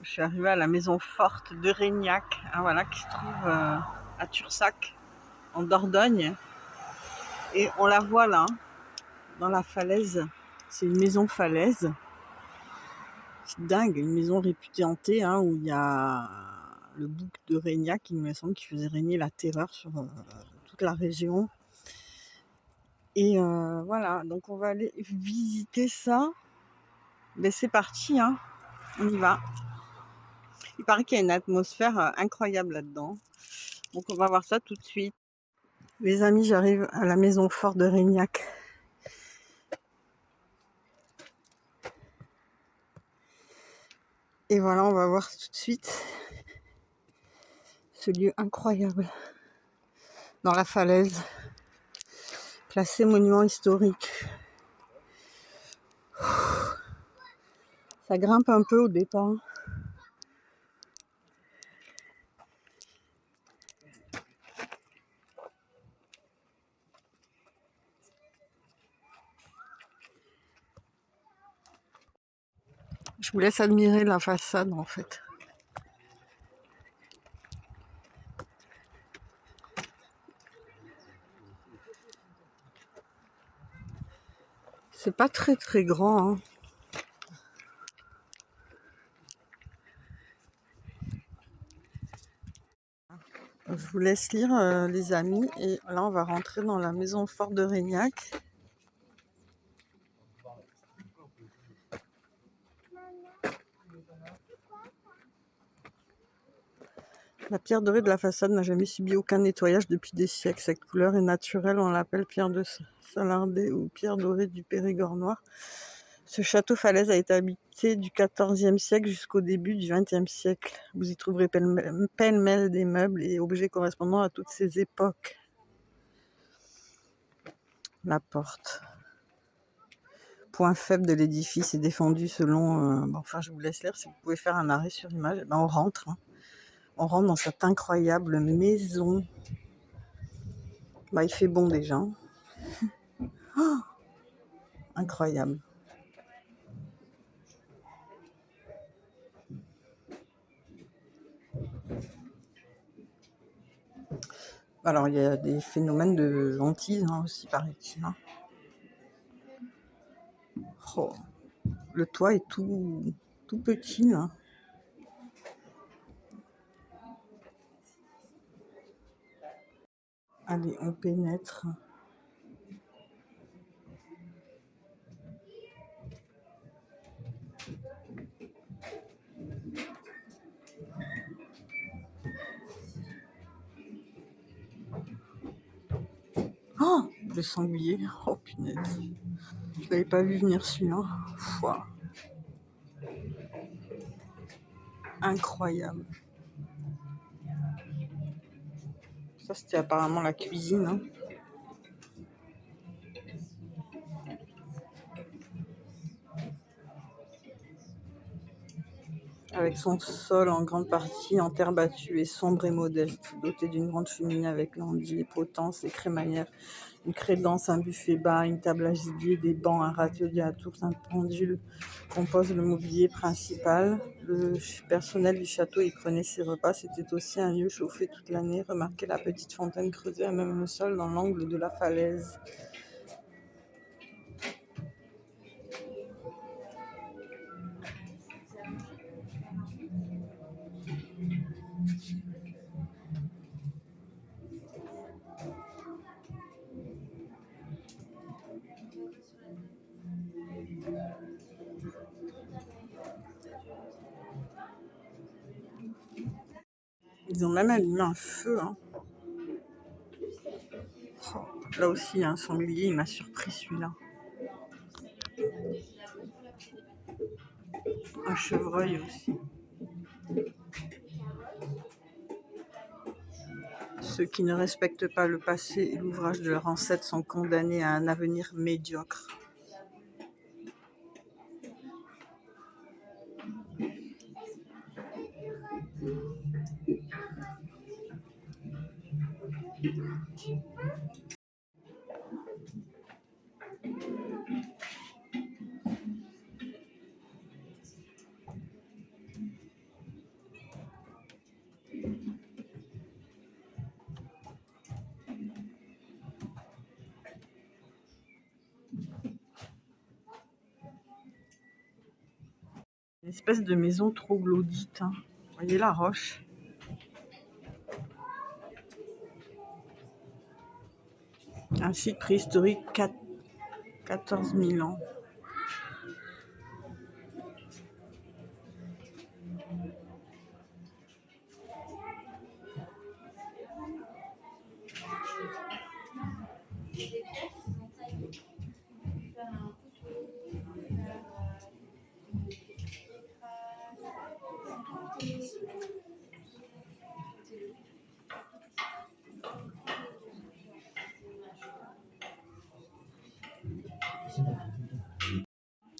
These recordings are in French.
Je suis arrivée à la maison forte de Régnac, hein, voilà, qui se trouve à Tursac, en Dordogne. Et on la voit là, dans la falaise. C'est une maison falaise. C'est dingue, une maison réputée hantée, hein, où il y a le bouc de Régnac, il me semble, qui faisait régner la terreur sur toute la région. Et voilà, donc on va aller visiter ça. Ben c'est parti, hein, on y va. Il paraît qu'il y a une atmosphère incroyable là-dedans. Donc on va voir ça tout de suite. Les amis, j'arrive à la maison forte de Régnac. Et voilà, on va voir tout de suite ce lieu incroyable dans la falaise, classé monument historique. Ça grimpe un peu au départ. Je vous laisse admirer la façade en fait. C'est pas très très grand, hein. Je vous laisse lire les amis, et là on va rentrer dans la maison forte de Régnac. La pierre dorée de la façade n'a jamais subi aucun nettoyage depuis des siècles. Cette couleur est naturelle, on l'appelle pierre de Salardais ou pierre dorée du Périgord noir. Ce château falaise a été habité du XIVe siècle jusqu'au début du XXe siècle. Vous y trouverez pêle-mêle des meubles et objets correspondant à toutes ces époques. La porte. Point faible de l'édifice est défendu selon... enfin, je vous laisse lire si vous pouvez faire un arrêt sur image. Ben, on rentre. Hein. On rentre dans cette incroyable maison. Il fait bon déjà. Oh, incroyable. Alors, il y a des phénomènes de hantise aussi, paraît-il. Hein. Oh, le toit est tout petit, là. Allez, on pénètre. Oh, le sanglier. Oh, punaise. Je l'avais pas vu venir celui-là. Wow. Incroyable. Ça, c'était apparemment la cuisine. Hein. Avec son sol en grande partie en terre battue et sombre et modeste, doté d'une grande cheminée avec l'enduit, potence et crémaillère, une crédence, un buffet bas, une table à gibier, des bancs, un râtelier à tours, un pendule composent le mobilier principal. Le personnel du château y prenait ses repas. C'était aussi un lieu chauffé toute l'année. Remarquez la petite fontaine creusée à même le sol dans l'angle de la falaise. Ils ont même allumé un feu. Hein. Oh, là aussi, il y a un sanglier, il m'a surpris celui-là. Un chevreuil aussi. Ceux qui ne respectent pas le passé et l'ouvrage de leurs ancêtres sont condamnés à un avenir médiocre. Une espèce de maison troglodyte. Hein. Vous voyez la roche? Un site préhistorique 14 000 ans.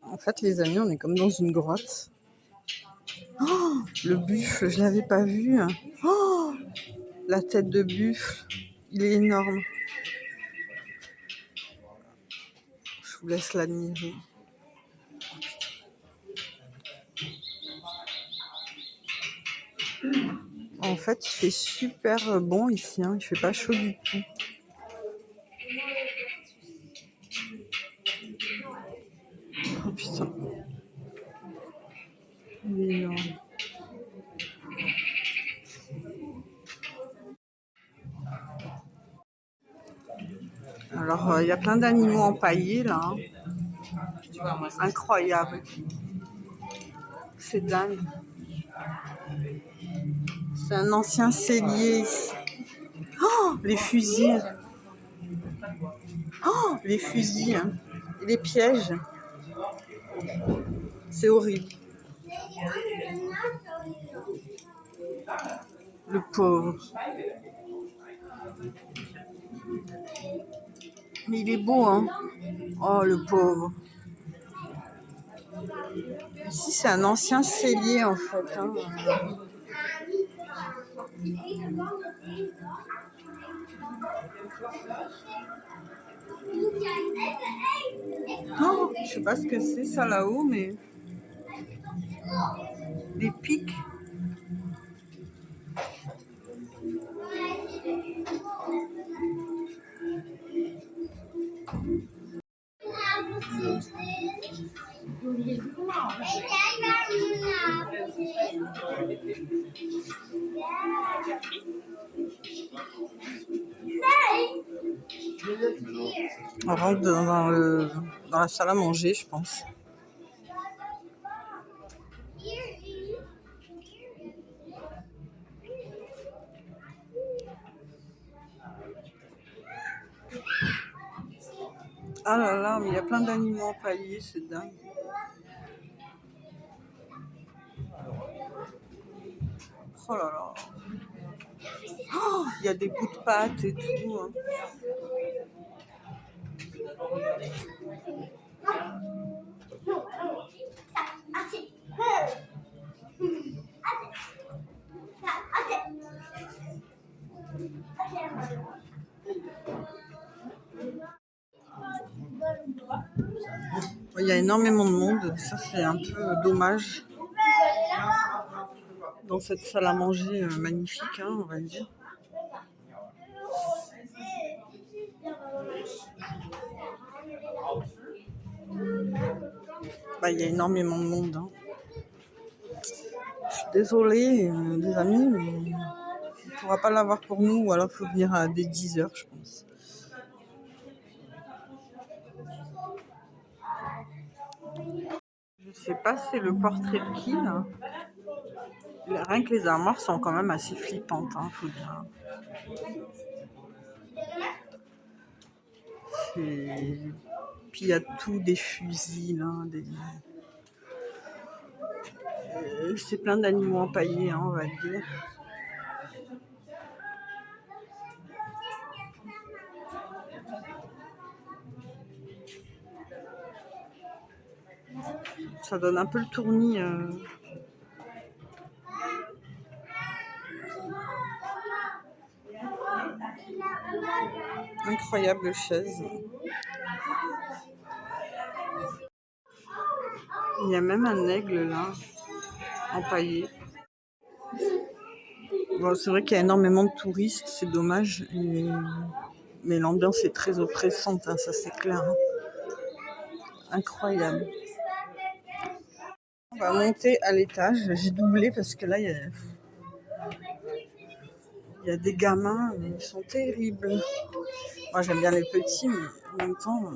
En fait, les amis, on est comme dans une grotte. Oh, le buffle, je l'avais pas vu. Oh, la tête de buffle, il est énorme. Je vous laisse l'admirer. En fait, il fait super bon ici. Hein. Il fait pas chaud du tout. Oh putain. Il est énorme. Alors, il y a plein d'animaux empaillés là. Hein. Incroyable. C'est dingue. C'est un ancien cellier ici. Oh, les fusils. Oh, les fusils. Hein. Et les pièges. C'est horrible. Le pauvre. Mais il est beau, hein. Oh, le pauvre. Ici, c'est un ancien cellier, en fait. Hein. Oh, je sais pas ce que c'est, ça, là-haut, mais... Des pics. On rentre dans la salle à manger, je pense. Ah là là, mais il y a plein d'animaux empaillés, c'est dingue. Oh là là. Oh, il y a des bouts de pâte et tout. Hein. Il y a énormément de monde, ça c'est un peu dommage. Dans cette salle à manger magnifique, hein, on va dire. Bah, il y a énormément de monde. Hein. Je suis désolée, les amis, mais on ne pourra pas l'avoir pour nous, ou alors il faut venir à dès 10h, je pense. Je sais pas si c'est le portrait de qui, là. Rien que les armoires sont quand même assez flippantes, hein, faut dire. Puis il y a tout, des fusils, là, c'est plein d'animaux empaillés, hein, on va dire. Ça donne un peu le tournis. Incroyable chaise. Il y a même un aigle là, empaillé. Bon, c'est vrai qu'il y a énormément de touristes, c'est dommage. Mais l'ambiance est très oppressante, hein, ça c'est clair. Hein. Incroyable. va monter à l'étage. J'ai doublé parce que là, il y a des gamins, ils sont terribles. Moi, j'aime bien les petits, mais en même temps,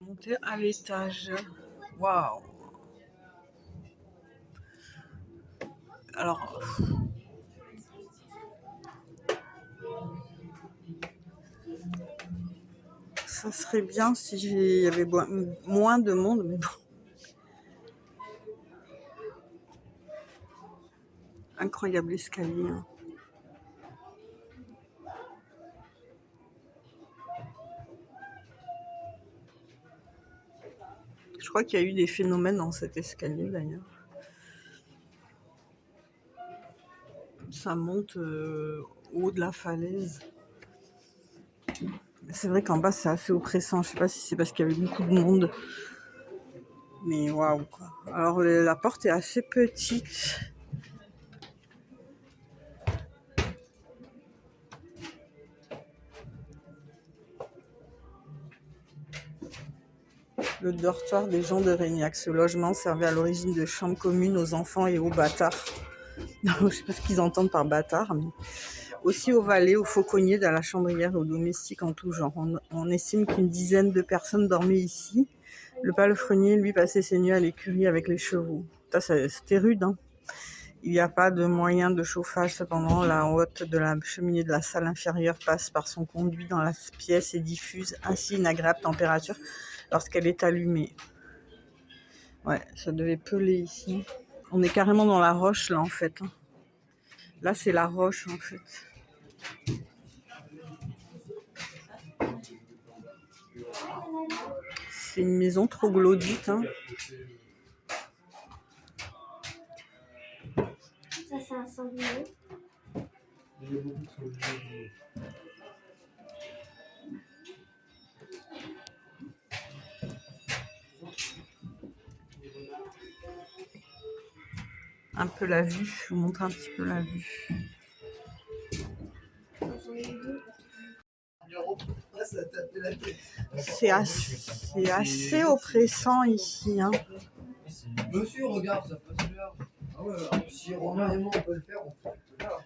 monter à l'étage. Waouh! Alors, ça serait bien si il y avait moins de monde, mais bon. Incroyable escalier. Hein. Je crois qu'il y a eu des phénomènes dans cet escalier d'ailleurs. Ça monte au haut de la falaise. C'est vrai qu'en bas c'est assez oppressant. Je sais pas si c'est parce qu'il y avait beaucoup de monde. Mais waouh quoi. Alors la porte est assez petite. Le dortoir des gens de Régnac. Ce logement servait à l'origine de chambre commune aux enfants et aux bâtards. Non, je sais pas ce qu'ils entendent par bâtard, mais aussi aux valets, aux fauconniers, à la chambrière et aux domestiques en tout genre. On estime qu'une dizaine de personnes dormaient ici. Le palefrenier, lui, passait ses nuits à l'écurie avec les chevaux. C'était rude, hein. Il n'y a pas de moyen de chauffage. Cependant, la hotte de la cheminée de la salle inférieure passe par son conduit dans la pièce et diffuse ainsi une agréable température lorsqu'elle est allumée. Ouais, ça devait peler ici. On est carrément dans la roche, là, en fait. Là, c'est la roche, en fait. C'est une maison troglodyte, hein. Ça, c'est un sanglier. Un peu la vue, je vous montre un petit peu la vue. C'est assez oppressant ici, hein. Monsieur, regarde, ça peut se faire. Ah ouais, alors, si Romain et moi on peut le faire, on peut le faire.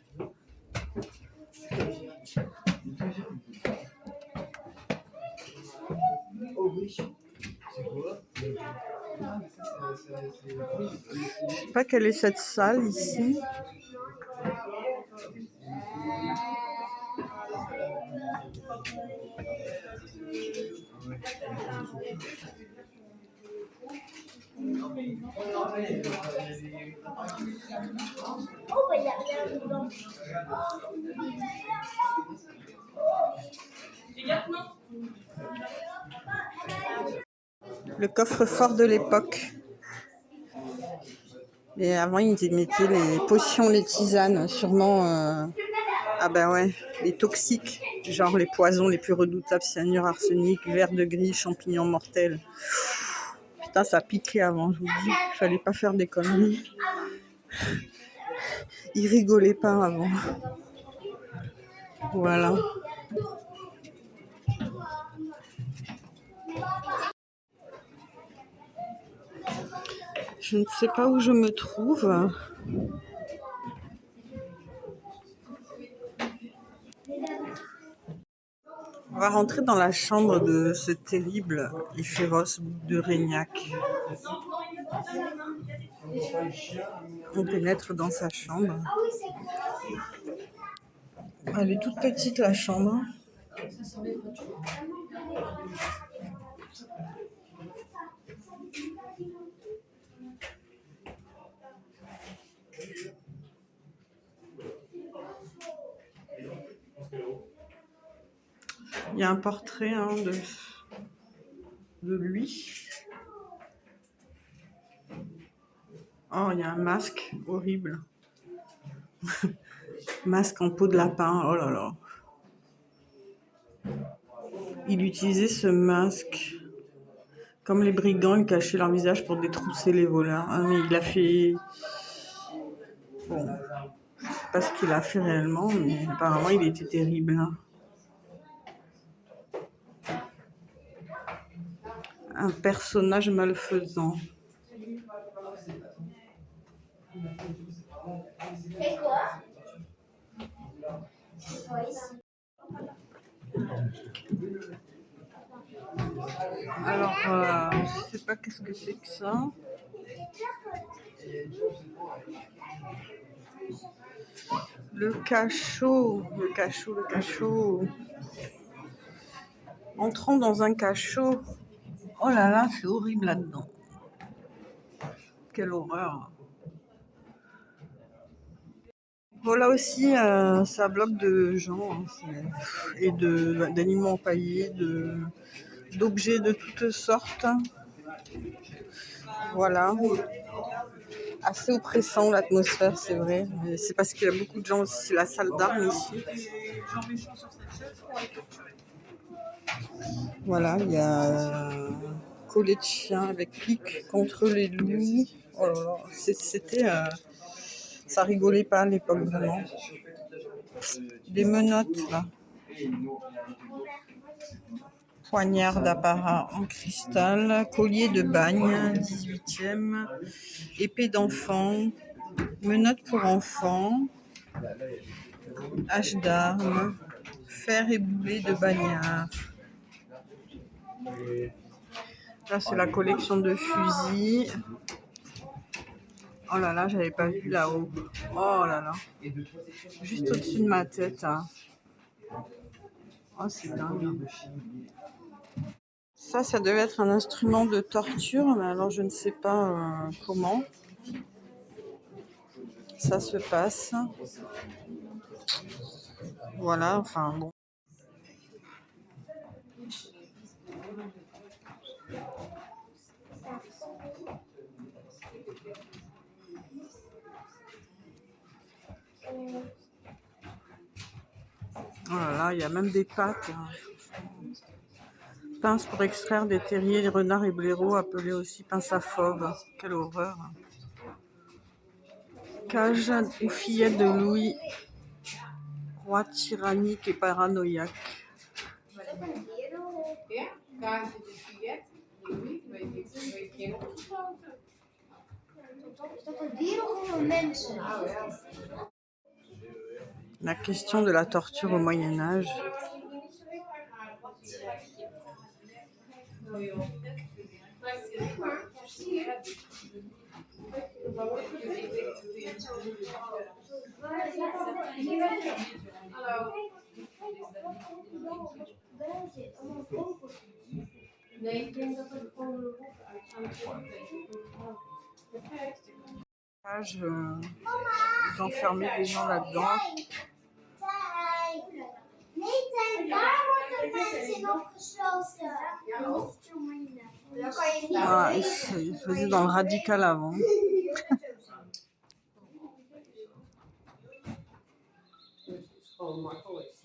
Oh oui. C'est quoi? Je sais pas quelle est cette salle ici. Oh, bah, il y a rien dedans. Le coffre-fort de l'époque. Et avant, ils mettaient les potions, les tisanes, sûrement... Ah ben ouais, les toxiques, genre les poisons les plus redoutables, cyanure, arsenic, verre de gris, champignons mortels. Putain, ça piquait avant, je vous dis. Il fallait pas faire des conneries. Ils rigolaient pas avant. Voilà. Je ne sais pas où je me trouve. On va rentrer dans la chambre de ce terrible et féroce de Régnac. On pénètre dans sa chambre. Elle est toute petite, la chambre. Il y a un portrait de lui. Oh, il y a un masque horrible. Masque en peau de lapin, oh là là. Il utilisait ce masque. Comme les brigands, ils cachaient leur visage pour détrousser les voleurs. Ah, mais il a fait... Bon, je sais pas ce qu'il a fait réellement, mais apparemment il était terrible. Hein. Un personnage malfaisant. Et quoi? C'est quoi ici? Alors, je sais pas qu'est-ce que c'est que ça. Le cachot, le cachot, le cachot. Entrons dans un cachot. Oh là là, c'est horrible là-dedans. Quelle horreur. Voilà aussi, ça bloque de gens hein, et d'animaux empaillés, d'objets de toutes sortes. Voilà. Assez oppressant l'atmosphère, c'est vrai. Mais c'est parce qu'il y a beaucoup de gens aussi. C'est la salle d'armes ici. Voilà, il y a collet de chien avec pique contre les loups. Oh là là, c'était. Ça rigolait pas à l'époque vraiment. Des menottes là. Poignard d'apparat en cristal, collier de bagne, 18e, épée d'enfant, menottes pour enfants, hache d'armes, fer et boulet de bagnard. Là, c'est la collection de fusils. Oh là là, j'avais pas vu là-haut. Oh là là. Juste au-dessus de ma tête. Hein. Oh, c'est dingue. Ça devait être un instrument de torture, mais alors je ne sais pas comment ça se passe. Voilà, enfin bon. Oh là là, il y a même des pattes. Hein. Pince pour extraire des terriers, des renards et blaireaux, appelés aussi pince à fauve. Quelle horreur. Cage aux fillettes de Louis, roi tyrannique et paranoïaque. Ja, kaartje de Fiat. Louis, weet je opgesloten. Is dat een dier of een mensen? La question de la torture au Moyen-Âge. Nee, ik denk dat het gewoon een rot uit. Ils enfermaient des gens là-dedans. Nee, daar worden mensen opgesloten. Ah, ils faisaient dans le radical avant. Gewoon makkelijk.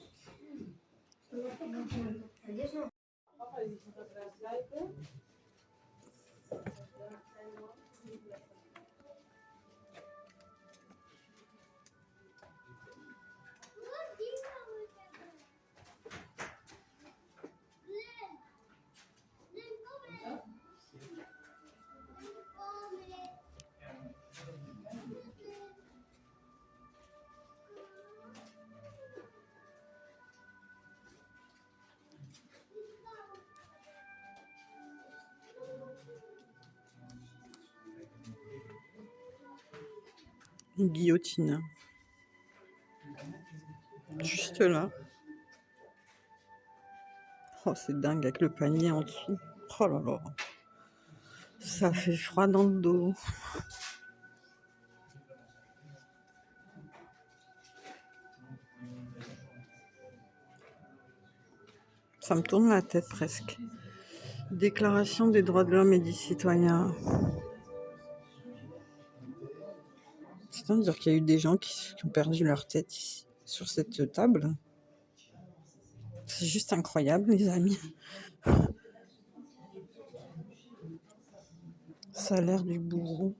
Une guillotine. Juste là. Oh, c'est dingue avec le panier en dessous. Oh là là. Ça fait froid dans le dos. Ça me tourne la tête presque. Déclaration des droits de l'homme et du citoyen. C'est-à-dire qu'il y a eu des gens qui ont perdu leur tête ici, sur cette table. C'est juste incroyable, les amis. Ça a l'air du bourreau.